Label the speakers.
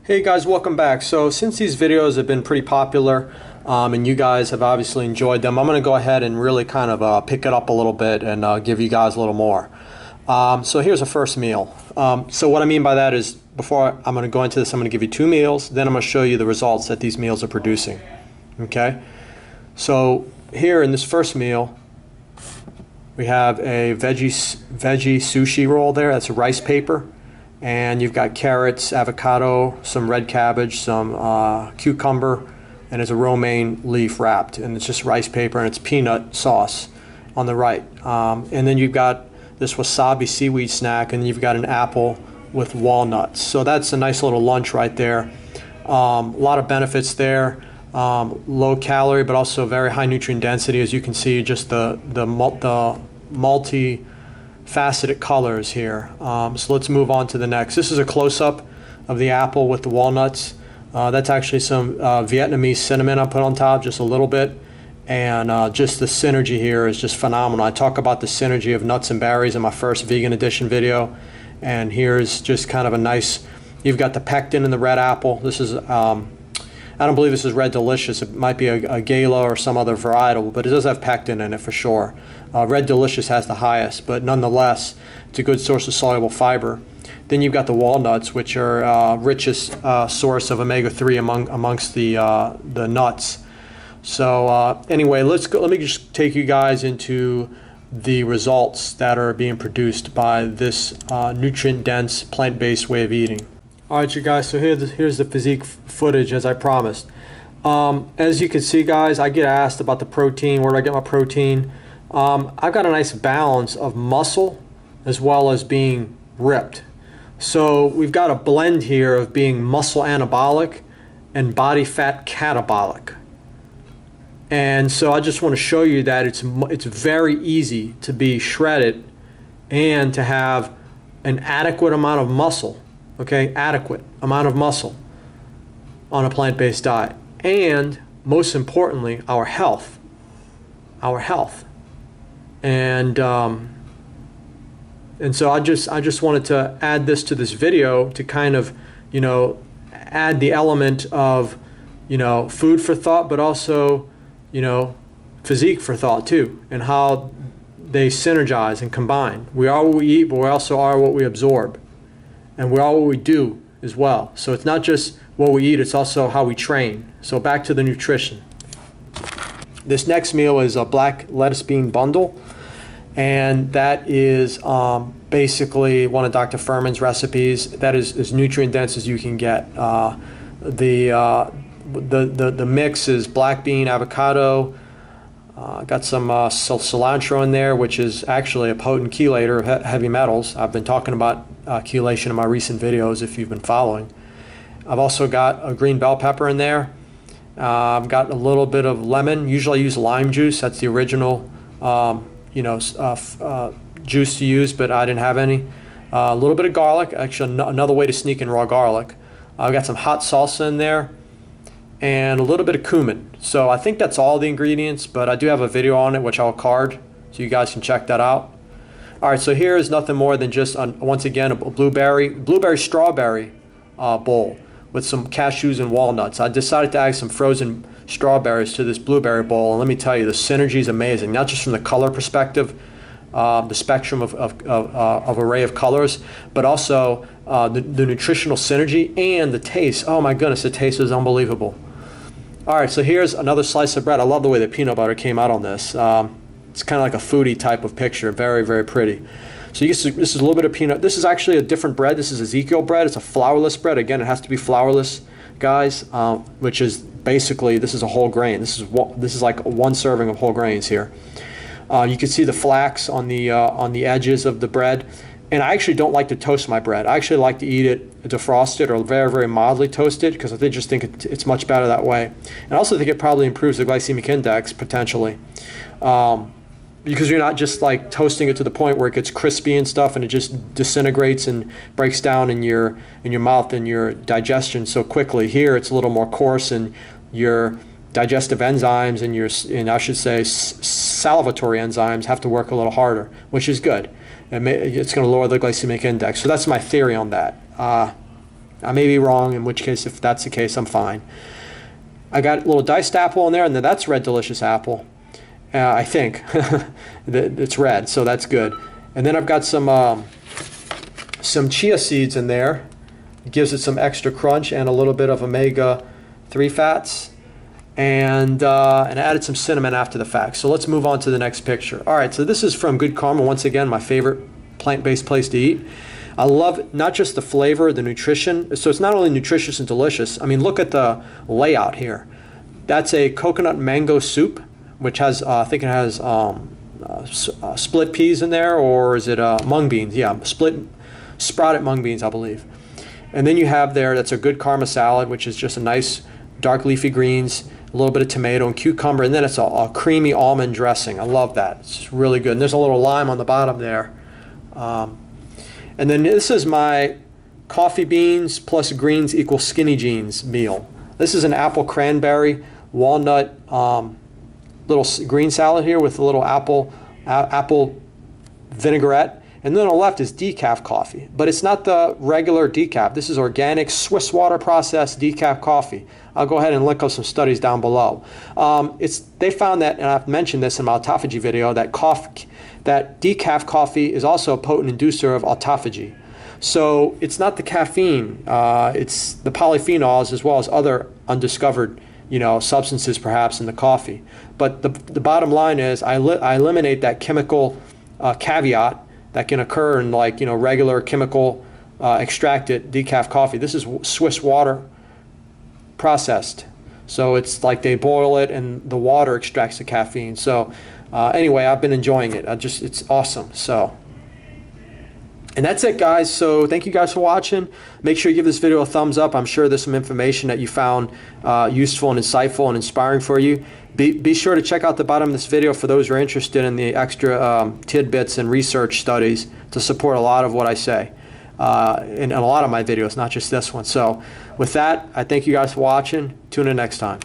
Speaker 1: Hey guys, welcome back. So since these videos have been pretty popular and you guys have obviously enjoyed them, I'm going to go ahead and really kind of pick it up a little bit and give you guys a little more. So here's a first meal. So what I mean by that is, before I'm going to go into this, I'm going to give you two meals, then I'm going to show you the results that these meals are producing. Okay? So here in this first meal, we have a veggie sushi roll there. That's a rice paper. And you've got carrots, avocado, some red cabbage, some cucumber, and it's a romaine leaf wrapped. And it's just rice paper, and it's peanut sauce on the right. And then you've got this wasabi seaweed snack, and you've got an apple with walnuts. So that's a nice little lunch right there. A lot of benefits there. Low calorie, but also very high nutrient density. As you can see, just the multi-faceted colors here. So let's move on to the next. This is a close-up of the apple with the walnuts. That's actually some Vietnamese cinnamon I put on top, just a little bit. And just the synergy here is just phenomenal. I talk about the synergy of nuts and berries in my first vegan edition video. And here's just kind of a nice, you've got the pectin in the red apple. This is, I don't believe this is Red Delicious. It might be a Gala or some other varietal, but it does have pectin in it for sure. Red Delicious has the highest, but nonetheless, it's a good source of soluble fiber. Then you've got the walnuts, which are richest source of omega-3 amongst the nuts. So anyway, let me just take you guys into the results that are being produced by this nutrient-dense, plant-based way of eating. All right, you guys, so here's the physique footage as I promised. As you can see, guys, I get asked about the protein. Where do I get my protein? I've got a nice balance of muscle as well as being ripped. So we've got a blend here of being muscle anabolic and body fat catabolic. And so I just want to show you that it's very easy to be shredded and to have an adequate amount of muscle. Okay, adequate amount of muscle on a plant-based diet, and most importantly, our health. And so I just wanted to add this to this video to kind of, add the element of, food for thought, but also, physique for thought too, and how they synergize and combine. We are what we eat, but we also are what we absorb. And we are what we do as well. So it's not just what we eat, it's also how we train. So back to the nutrition. This next meal is a black lettuce bean bundle. And that is basically one of Dr. Furman's recipes. That is as nutrient dense as you can get. The mix is black bean, avocado. Got some cilantro in there, which is actually a potent chelator of heavy metals. I've been talking about chelation in my recent videos if you've been following. I've also got a green bell pepper in there. I've got a little bit of lemon. Usually I use lime juice. That's the original juice to use, but I didn't have any. A little bit of garlic. Actually, another way to sneak in raw garlic. I've got some hot salsa in there, and a little bit of cumin. So I think that's all the ingredients, but I do have a video on it which I'll card so you guys can check that out. Alright, so here is nothing more than just, once again, a blueberry strawberry bowl with some cashews and walnuts. I decided to add some frozen strawberries to this blueberry bowl, and let me tell you, the synergy is amazing, not just from the color perspective, the spectrum of array of colors, but also the nutritional synergy and the taste. Oh my goodness, the taste is unbelievable. Alright, so here's another slice of bread. I love the way the peanut butter came out on this. It's kind of like a foodie type of picture. Very, very pretty. So this is a little bit of peanut. This is actually a different bread. This is Ezekiel bread. It's a flourless bread. Again, it has to be flourless, guys, which is basically, this is a whole grain. This is like one serving of whole grains here. You can see the flax on the edges of the bread. And I actually don't like to toast my bread. I actually like to eat it defrosted or very, very mildly toasted because I just think it's much better that way. And I also think it probably improves the glycemic index potentially. Because you're not just like toasting it to the point where it gets crispy and stuff and it just disintegrates and breaks down in your mouth and your digestion so quickly. Here it's a little more coarse, and your digestive enzymes and I should say salivatory enzymes have to work a little harder, which is good. It's going to lower the glycemic index. So that's my theory on that. I may be wrong, in which case, if that's the case, I'm fine. I got a little diced apple in there, and then that's red delicious apple. I think it's red, so that's good. And then I've got some chia seeds in there. It gives it some extra crunch and a little bit of omega-3 fats. And added some cinnamon after the fact. So let's move on to the next picture. All right, so this is from Good Karma. Once again, my favorite plant-based place to eat. I love not just the flavor, the nutrition. So it's not only nutritious and delicious. I mean, look at the layout here. That's a coconut mango soup, which has, I think it has split peas in there, or is it mung beans? Yeah, sprouted mung beans, I believe. And then you have there, that's a Good Karma salad, which is just a nice dark leafy greens, a little bit of tomato and cucumber, and then it's a creamy almond dressing. I love that. It's really good. And there's a little lime on the bottom there. And then this is my coffee beans plus greens equals skinny jeans meal. This is an apple cranberry walnut little green salad here with a little apple vinaigrette. And then on the left is decaf coffee, but it's not the regular decaf. This is organic Swiss water processed decaf coffee. I'll go ahead and link up some studies down below. They found that, and I've mentioned this in my autophagy video, that decaf coffee is also a potent inducer of autophagy. So it's not the caffeine, it's the polyphenols as well as other undiscovered substances perhaps in the coffee. But the bottom line is I eliminate that chemical caveat that can occur in regular chemical extracted decaf coffee. This is Swiss water processed. So it's like they boil it and the water extracts the caffeine. So anyway, I've been enjoying it. It's awesome. So, and that's it, guys. So thank you guys for watching. Make sure you give this video a thumbs up. I'm sure there's some information that you found useful and insightful and inspiring for you. Be sure to check out the bottom of this video for those who are interested in the extra tidbits and research studies to support a lot of what I say in a lot of my videos, not just this one. So with that, I thank you guys for watching. Tune in next time.